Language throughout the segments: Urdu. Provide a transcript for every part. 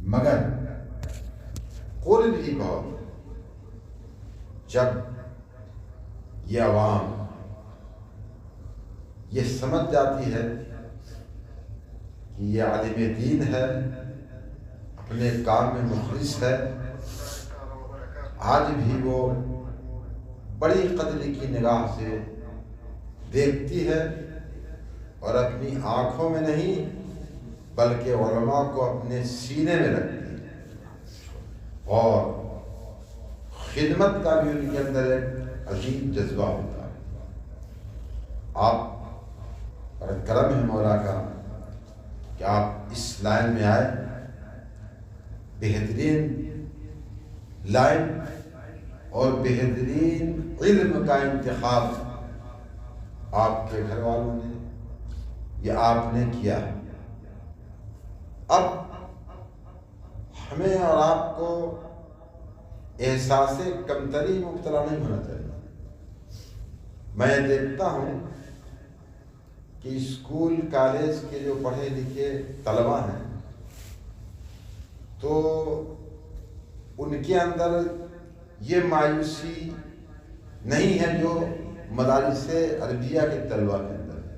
مگر قرب بھی بہت. جب یہ عوام یہ سمجھ جاتی ہے کہ یہ عالم دین ہے، اپنے کام میں مخلص ہے، آج بھی وہ بڑی قدر کی نگاہ سے دیکھتی ہے اور اپنی آنکھوں میں نہیں بلکہ علماء کو اپنے سینے میں رکھتی ہے، اور خدمت کا بھی ان کے اندر ایک عظیم جذبہ ہوتا ہے. آپ پر کرم ہے مولا کا کہ آپ اس لائن میں آئے. بہترین لائن اور بہترین علم کا انتخاب آپ کے گھر والوں نے، یہ آپ نے کیا. اب ہمیں اور آپ کو احساس کمتری مبتلا نہیں ہونا چاہیے. میں دیکھتا ہوں کہ اسکول کالج کے جو پڑھے لکھے طلباء ہیں تو ان کے اندر یہ مایوسی نہیں ہے جو مدارس عربیہ کے طلباء کے اندر ہے.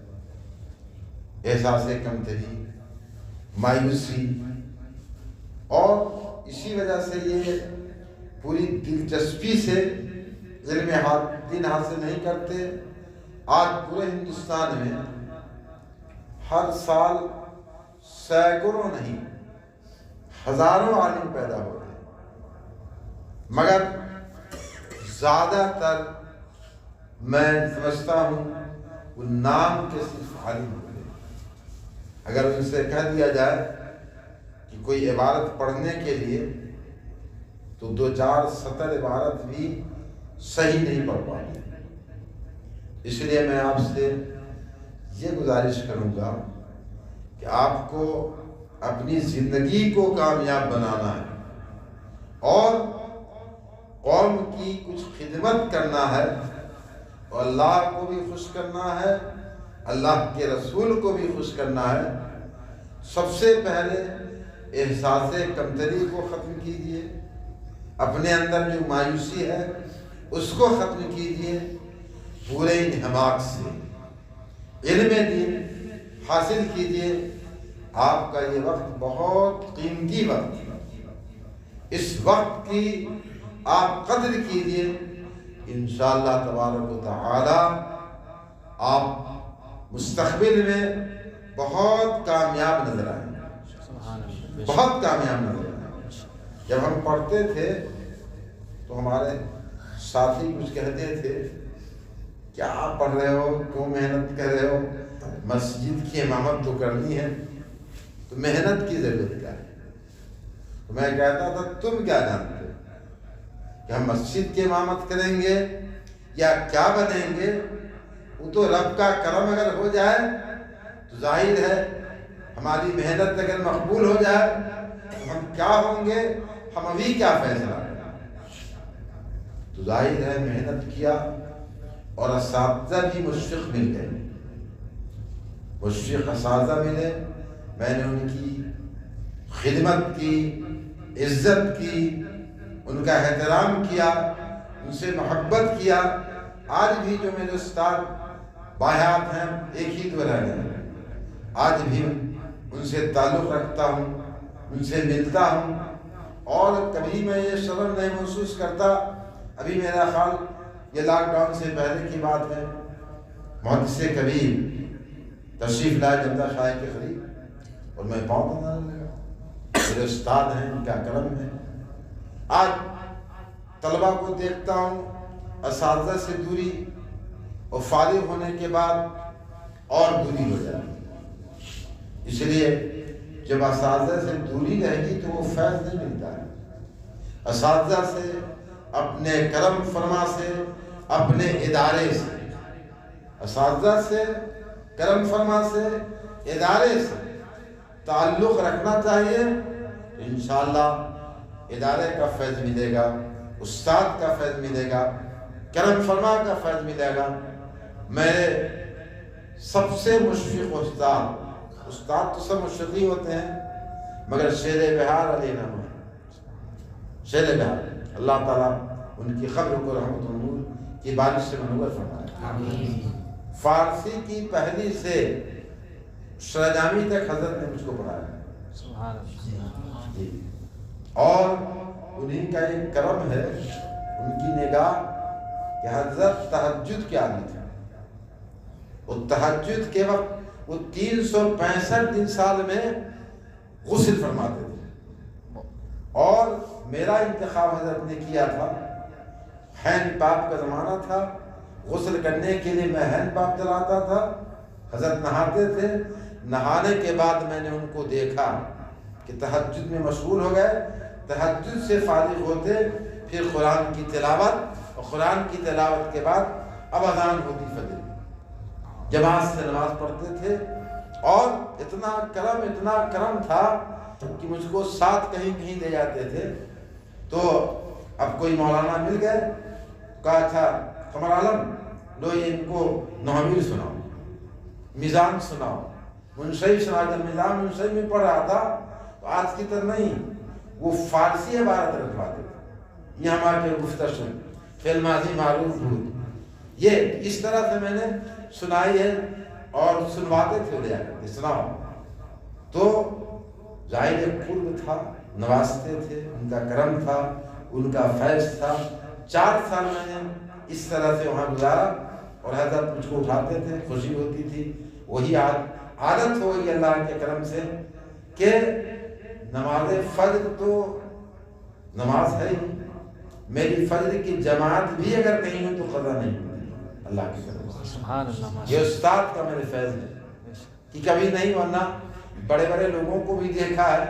احساس کمتری، مایوسی، اور اسی وجہ سے یہ پوری دلچسپی سے علم دین حاصل نہیں کرتے. آج پورے ہندوستان میں ہر سال سینکڑوں نہیں ہزاروں عالم پیدا ہوتے ہیں، مگر زیادہ تر میں سمجھتا ہوں وہ نام کے صرف عالم ہوتے ہیں. اگر ان سے کہہ دیا جائے کہ کوئی عبارت پڑھنے کے لیے تو 2-4 سطر عبارت بھی صحیح نہیں پڑھ پاتے. اس لیے میں آپ سے یہ گزارش کروں گا کہ آپ کو اپنی زندگی کو کامیاب بنانا ہے اور قوم کی کچھ خدمت کرنا ہے اور اللہ کو بھی خوش کرنا ہے، اللہ کے رسول کو بھی خوش کرنا ہے. سب سے پہلے احساس کمتری کو ختم کیجیے، اپنے اندر جو مایوسی ہے اس کو ختم کیجیے. پورے انہماک سے علم دین حاصل کیجیے. آپ کا یہ وقت بہت قیمتی وقت ہے، اس وقت کی آپ قدر کیجیے. انشاءاللہ تبارک و تعالی آپ مستقبل میں بہت کامیاب نظر آئیں گے، بہت کامیاب نظر آئیں گے. جب ہم پڑھتے تھے تو ہمارے ساتھی کچھ کہتے تھے، کیا پڑھ رہے ہو، کیوں محنت کر رہے ہو، مسجد کی امامت تو کرنی ہے تو محنت کی ضرورت کیا ہے. تو میں کہتا تھا تم کیا جانتے ہو کہ ہم مسجد کی امامت کریں گے یا کیا بنیں گے. وہ تو رب کا کرم اگر ہو جائے تو ظاہر ہے ہماری محنت اگر مقبول ہو جائے تو ہم کیا ہوں گے، ہم ابھی کیا فیصلہ کریں. تو ظاہر ہے محنت کیا اور اساتذہ بھی مشفق مل گئے، مشفق اساتذہ ملے. میں نے ان کی خدمت کی، عزت کی، ان کا احترام کیا، ان سے محبت کیا. آج بھی جو میرے استاد بایات ہیں ایک ہی تو رہ گئے، آج بھی ان سے تعلق رکھتا ہوں، ان سے ملتا ہوں، اور کبھی میں یہ شرم نہیں محسوس کرتا. ابھی میرا خیال یہ لاک ڈاؤن سے پہلے کی بات ہے، محدث کبیر تشریف لائے جمدہ شاہ کے قریب اور میں پاؤں بنانے لگا. میرے استاد ہیں، ان کا کرم ہے. آج طلبہ کو دیکھتا ہوں اساتذہ سے دوری، اور فارغ ہونے کے بعد اور دوری ہو جاتی ہے. اس لیے جب اساتذہ سے دوری رہے گی تو وہ فیض نہیں ملتا ہے. اساتذہ سے، اپنے کرم فرما سے، اپنے ادارے سے، اساتذہ سے، کرم فرما سے، ادارے سے تعلق رکھنا چاہیے. انشاءاللہ ادارے کا فیض ملے گا، استاد کا فیض ملے گا، کرم فرما کا فیض ملے گا. میرے سب سے مشفق استاد تو سب مشفق ہوتے ہیں، مگر شیر بہار علیہ نام شیر بہار اللہ تعالیٰ ان کی قبر کو رحمت و نور کی بارش سے منور فرمائے۔ فارسی کی پہلی سے شرجامی تک حضرت نے مجھ کو پڑھایا جی، اور انہیں کا ایک کرم ہے، ان کی نگاہ کہ حضرت تہجد کے عادی تھے، اور تہجد کے وقت وہ 365 دن سال میں غسل فرماتے تھے، اور میرا انتخاب حضرت نے کیا تھا، ہینڈ پاپ کا زمانہ تھا، غسل کرنے کے لیے میں ہینڈ پاپ چلاتا تھا، حضرت نہاتے تھے، نہانے کے بعد میں نے ان کو دیکھا کہ تہجد میں مشغول ہو گئے، تہجد سے فارغ ہوتے پھر قرآن کی تلاوت، اور قرآن کی تلاوت کے بعد اب اذان ہوتی فجر، جماعت سے نماز پڑھتے تھے، اور اتنا کرم تھا کہ مجھ کو ساتھ کہیں کہیں لے جاتے تھے۔ تو اب کوئی مولانا مل گئے، کہا تھا قمر عالم لو یہ ان کو نحوی سناؤ، میزان سناؤ، منشئی سنا۔ جب میزان منشئی میں پڑھ رہا تھا تو آج کی طرح نہیں، وہ فارسی عبارت رکھواتے تھے، یہ ہمارے گفتشن فعل ماضی معروف بود، یہ اس طرح سے میں نے سنائی ہے، اور سنواتے تھے لے آتے سناؤ۔ تو ظاہر قرب تھا، نوازتے تھے، ان کا کرم تھا، ان کا فیض تھا۔ 4 سال میں نے اس طرح سے وہاں گزارا، اور حضرت مجھ کو اٹھاتے تھے، خوشی ہوتی تھی۔ وہی عادت ہو گئی اللہ کے کرم سے کہ نماز فجر تو نماز ہے ہی، میری فجر کی جماعت بھی اگر کہیں ہو تو قضا نہیں ہوتی اللہ کی کرم سے۔ سبحان اللہ، یہ استاد کا میرے فیض ہے کہ کبھی نہیں، ورنہ بڑے بڑے لوگوں کو بھی دیکھا ہے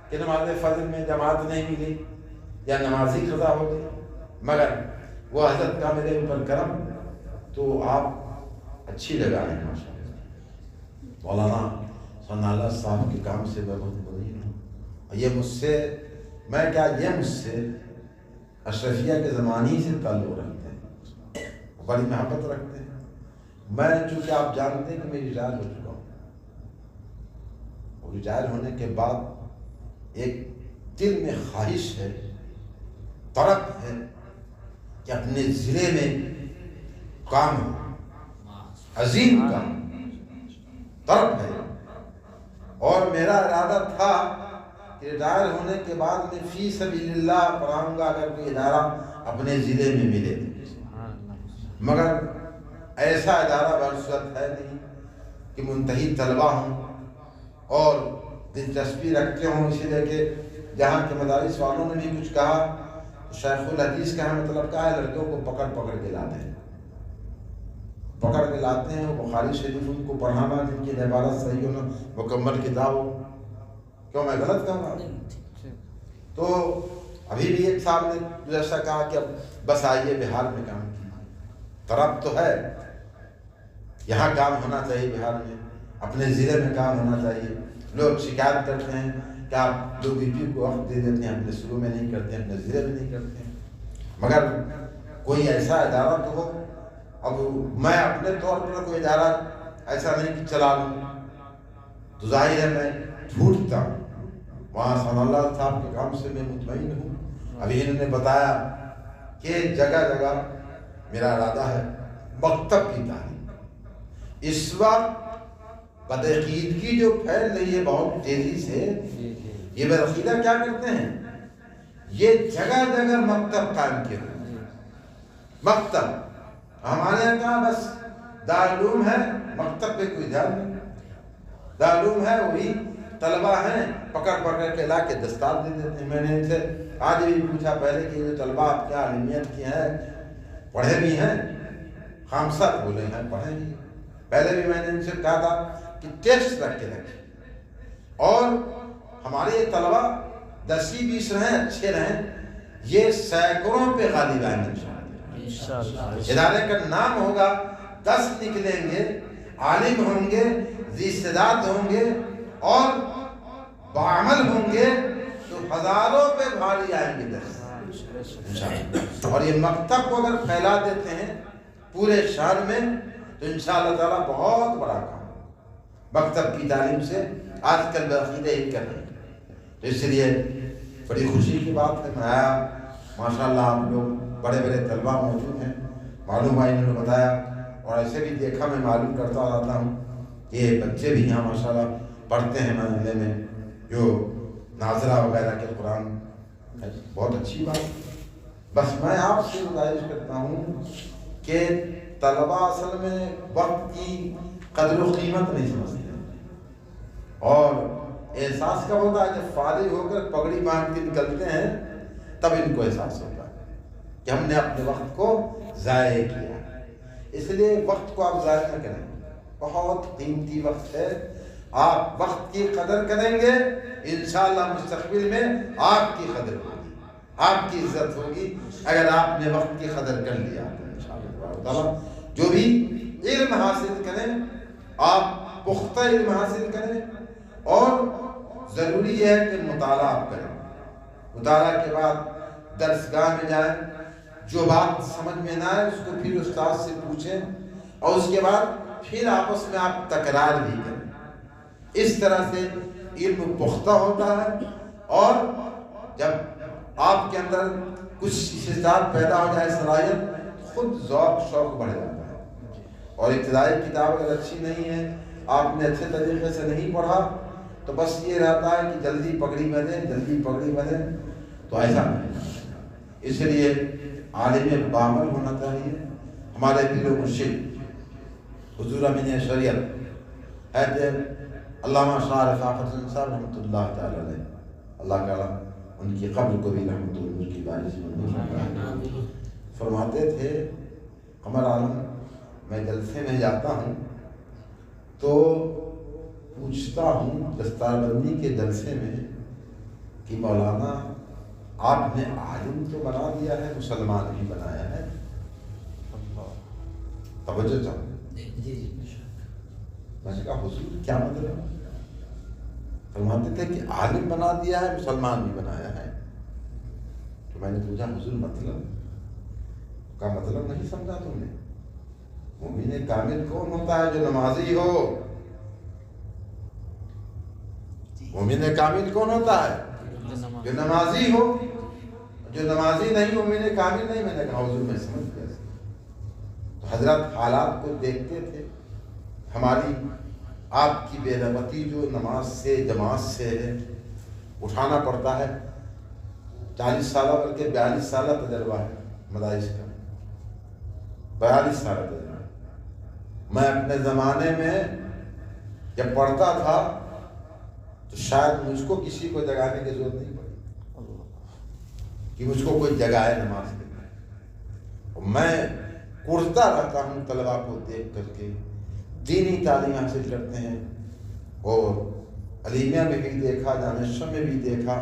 کہ نماز فجر میں جماعت نہیں ملی یا نمازی قضا ہو گئی، مگر وہ حضرت کا میرے اوپر کرم، تو آپ اچھی جگہ ہیں ماشاء اللہ۔ مولانا ثناء اللہ صاحب کے کام سے میں بہت مطمئن ہوں، اور یہ مجھ سے اشرفیہ کے زمانے سے تعلق رکھتے ہیں، بڑی محبت رکھتے ہیں۔ میں چونکہ آپ جانتے ہیں کہ میں ریٹائر ہو چکا ہوں، اور ریٹائر ہونے کے بعد ایک دل میں خواہش ہے، طرف ہے کہ اپنے ضلع میں کام ہو، عظیم کام طرف ہے، اور میرا ارادہ تھا کہ ریٹائر ہونے کے بعد میں فی سبیل اللہ پڑھاؤں گا اگر کوئی ادارہ اپنے ضلع میں ملے، مگر ایسا ادارہ برصورت ہے نہیں کہ منتہی طلبہ ہوں اور دلچسپی رکھتے ہوں، اسی لیے کہ جہاں کے مدارس والوں نے بھی کچھ کہا، شیخ الحدیث کا مطلب کیا ہے، لڑکوں کو پکڑ کے لاتے ہیں، وہ بخاری شریف ان کو پڑھانا، جن کی عبارت صحیح ہونا، مکمل کتاب ہو۔ کیوں میں غلط کہوں گا؟ تو ابھی بھی ایک صاحب نے جیسا کہا کہ اب بس آئیے بہار میں کام کیجیے، طرف تو ہے، یہاں کام ہونا چاہیے، بہار میں اپنے ضلع میں کام ہونا چاہیے۔ لوگ شکایت کرتے ہیں کہ آپ لوگ بی پی کو وقت دے دیتے ہیں، اپنے صوبے میں نہیں کرتے ہیں، اپنے ضلع میں نہیں کرتے ہیں، مگر کوئی ایسا ادارہ تو ہو۔ اب میں اپنے طور پر کوئی ادارہ ایسا نہیں کہ چلا لوں، تو ظاہر ہے میں جھوٹتا ہوں۔ وہاں ثناء اللہ صاحب کے کام سے میں مطمئن ہوں۔ ابھی انہوں نے بتایا کہ جگہ جگہ میرا ارادہ ہے مکتب کی تعلیم۔ اس وقت بدعقیدگی جو پھیل رہی ہے بہت تیزی سے، یہ بدعقیدہ کیا کرتے ہیں، یہ جگہ جگہ مکتب قائم کیا ہے۔ مکتب ہمارے یہاں کہاں بس دارالعلوم ہے، مکتب پہ کوئی دھیان نہیں۔ دارالعلوم ہے، وہی طلبہ ہیں، پکڑ کے لا کے دستار دے دیتے ہیں۔ میں نے ان سے آج بھی پوچھا پہلے کہ یہ طلبہ آپ کیا عالمیت کی ہیں، پڑھے بھی ہیں؟ خامسہ بولے ہیں پڑھے بھی۔ پہلے بھی میں نے ان سے کہا تھا کہ ٹیسٹ رکھ کے رکھیں، اور ہمارے یہ طلبہ 10-20 رہیں، اچھے رہیں، یہ سینکڑوں پہ غالب آئیں انشاءاللہ۔ ادارے کا نام ہوگا، 10 نکلیں گے، عالم ہوں گے، ذی استعداد ہوں گے اور بعمل ہوں گے، تو ہزاروں پہ بھاری آئیں گے 10 اور یہ مکتب کو اگر پھیلا دیتے ہیں پورے شہر میں تو انشاءاللہ تعالیٰ بہت بڑا کام۔ مکتب کی تعلیم سے آج کل بعقیدہ ہی کر رہے ہیں، اس لیے بڑی خوشی کی بات ہے، میں آیا، ماشاءاللہ آپ لوگ بڑے بڑے طلباء موجود ہیں، معلوم بھائی نے بتایا، اور ایسے بھی دیکھا، میں معلوم کرتا رہتا ہوں کہ بچے بھی یہاں ماشاءاللہ پڑھتے ہیں محلے میں، جو ناظرہ وغیرہ کے قرآن، بہت اچھی بات۔ بس میں آپ سے گزارش کرتا ہوں کہ طلباء اصل میں وقت کی قدر و قیمت نہیں سمجھتے، اور احساس کب ہوتا ہے جب فارغ ہو کر پگڑی باندھ کے نکلتے ہیں، تب ان کو احساس ہوتا ہے کہ ہم نے اپنے وقت کو ضائع کیا۔ اس لیے وقت کو آپ ضائع نہ کریں، بہت قیمتی وقت ہے، آپ وقت کی قدر کریں گے، انشاءاللہ مستقبل میں آپ کی قدر ہوگی، آپ کی عزت ہوگی، اگر آپ نے وقت کی قدر کر لیا تو انشاءاللہ۔ جو بھی علم حاصل کریں، آپ پختہ علم حاصل کریں، اور ضروری ہے کہ مطالعہ آپ کریں، مطالعہ کے بعد درسگاہ میں جائیں، جو بات سمجھ میں نہ آئے اس کو پھر استاد سے پوچھیں، اور اس کے بعد پھر آپس میں آپ تکرار بھی کریں۔ اس طرح سے علم پختہ ہوتا ہے، اور جب آپ کے اندر کچھ استعداد پیدا ہو جائے، صلاحیت، خود ذوق شوق بڑھ جاتا ہے۔ اور ابتدائی کتاب اگر اچھی نہیں ہے، آپ نے اچھے طریقے سے نہیں پڑھا، تو بس یہ رہتا ہے کہ جلدی پگڑی بندھیں، جلدی پگڑی بندھیں، تو ایسا نہیں۔ اس لیے عالم بامل ہونا چاہیے۔ ہمارے پیر و مرشد حضور امین شریعت حضرت علامہ شاہ رفاقت حسن صاحب رحمۃ اللہ تعالی علیہ، اللہ تعالیٰ ان کی قبر کو بھی رحمت اللہ کی بارش میں فرماتے تھے، قمر عالم، میں جلسے میں جاتا ہوں تو پوچھتا ہوں دستار بندی کے جلسے میں کہ مولانا آپ نے عالم تو بنا دیا ہے، مسلمان بھی بنایا ہے، توجہ چاہوں۔ میں نے کہا حضور کیا مطلب؟ فرماتے تھے کہ عالم بنا دیا ہے، مسلمان بھی بنایا ہے۔ تو میں نے پوچھا حضور مطلب کا مطلب نہیں سمجھا تم نے؟ مومن کامل کون ہوتا ہے؟ جو نمازی ہو۔ مومن کامل کون ہوتا ہے؟ جو نمازی ہو۔ جو نمازی نہیں مومن کامل نہیں۔ میں نے کہا حضور میں سمجھ گیا۔ تو حضرت حالات کو دیکھتے تھے، ہماری آپ کی بے رغبتی جو نماز سے جماعت سے ہے، اٹھانا پڑتا ہے، 40 سالہ بلکہ 42 سالہ تجربہ ہے مدارس کا، 42 سالہ تجربہ۔ میں اپنے زمانے میں جب پڑھتا تھا تو شاید مجھ کو کسی کو جگانے کی ضرورت نہیں پڑی کہ مجھ کو کوئی جگائے نماز کے لیے۔ میں اڑتا رہتا ہوں طلباء کو دیکھ کر کے، دینی تعلیم حاصل کرتے ہیں، اور علیمیہ میں بھی دیکھا، دانشہ میں بھی دیکھا،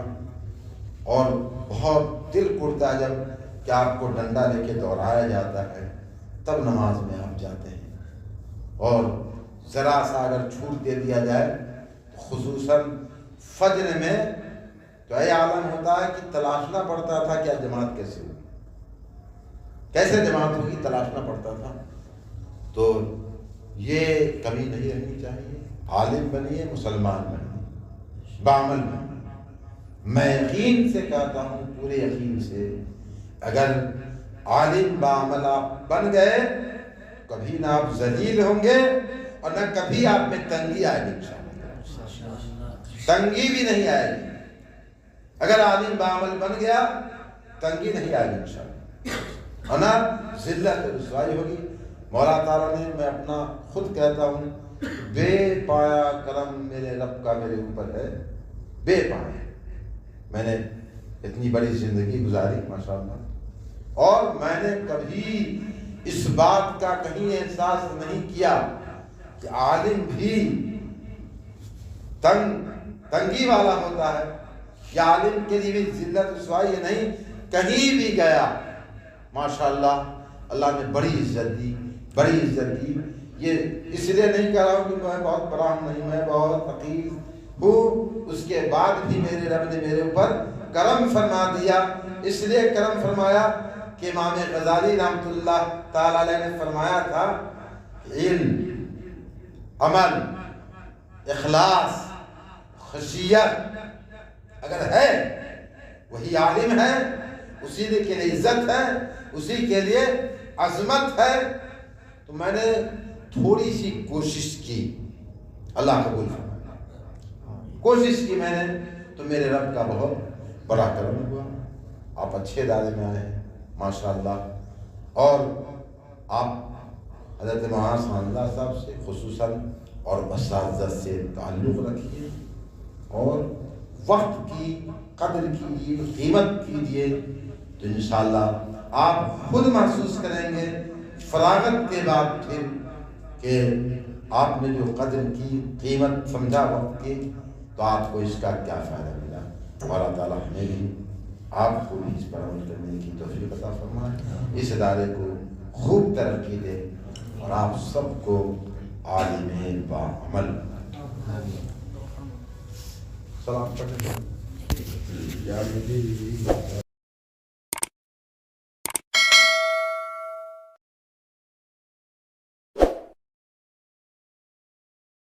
اور بہت دل اڑتا ہے جب کہ آپ کو ڈنڈا لے کے دوڑایا جاتا ہے، تب نماز میں آپ جاتے ہیں، اور ذرا سا اگر چھوٹ دے دیا جائے، خصوصاً فجر میں تو اے عالم ہوتا ہے کہ تلاشنا پڑتا تھا کہ جماعت کیسے ہوگی، کیسے جماعت ہوگی، تلاشنا پڑتا تھا۔ تو یہ کمی نہیں رہنی چاہیے۔ عالم بنیے، مسلمان بنیے، بعمل بنیے۔ میں یقین سے کہتا ہوں، پورے یقین سے، اگر عالم بعمل آپ بن گئے، کبھی نہ آپ ذلیل ہوں گے، اور نہ کبھی آپ میں تنگی آئے گی، انشاءاللہ تنگی بھی نہیں آئے گی۔ اگر عالم بعمل بن گیا، تنگی نہیں آئے گی انشاءاللہ، اور نہ ذلت رسوائی ہوگی۔ مولا تعالیٰ نے، میں اپنا خود کہتا ہوں، بے پایا کرم میرے رب کا میرے اوپر ہے، بے پایا۔ میں نے اتنی بڑی زندگی گزاری ماشاءاللہ، اور میں نے کبھی اس بات کا کہیں احساس نہیں کیا کہ عالم بھی تنگی والا ہوتا ہے، یا عالم کے لیے بھی ذلت رسوائی نہیں۔ کہیں بھی گیا ماشاءاللہ اللہ نے بڑی عزت دی، بڑی عزت دی۔ یہ اس لیے نہیں کہہ رہا ہوں کہ میں بہت بڑا ہوں، نہیں، میں بہت فقیر ہوں، اس کے بعد بھی میرے رب نے میرے اوپر کرم فرما دیا۔ اس لیے کرم فرمایا کہ امام غزالی رحمۃ اللہ تعالی علیہ نے فرمایا تھا، علم، عمل، اخلاص، خشیت، اگر ہے وہی عالم ہے، اسی کے لیے عزت ہے، اسی کے لیے عظمت ہے. تو میں نے تھوڑی سی کوشش کی، اللہ قبول فرمائے، کوشش کی میں نے، تو میرے رب کا بہت بڑا کرم ہوا. آپ اچھے ادارے میں آئے ہیں ماشاءاللہ، اور آپ حضرت مولانا ثناء اللہ صاحب سے خصوصاً اور اساتذہ سے تعلق رکھیے، اور وقت کی قدر کیجیے، قیمت کیجیے، تو انشاءاللہ آپ خود محسوس کریں گے فراغت کے بعد پھر کہ آپ نے جو قدر کی، قیمت سمجھا وقت کی، تو آپ کو اس کا کیا فائدہ ملا. اللہ تعالیٰ ہمیں بھی آپ کو بھی اس پر عمل کرنے کی توفیق عطا فرمائے، اس ادارے کو خوب ترقی دے، اور آپ سب کو عالم با عمل. سلام پڑھیں.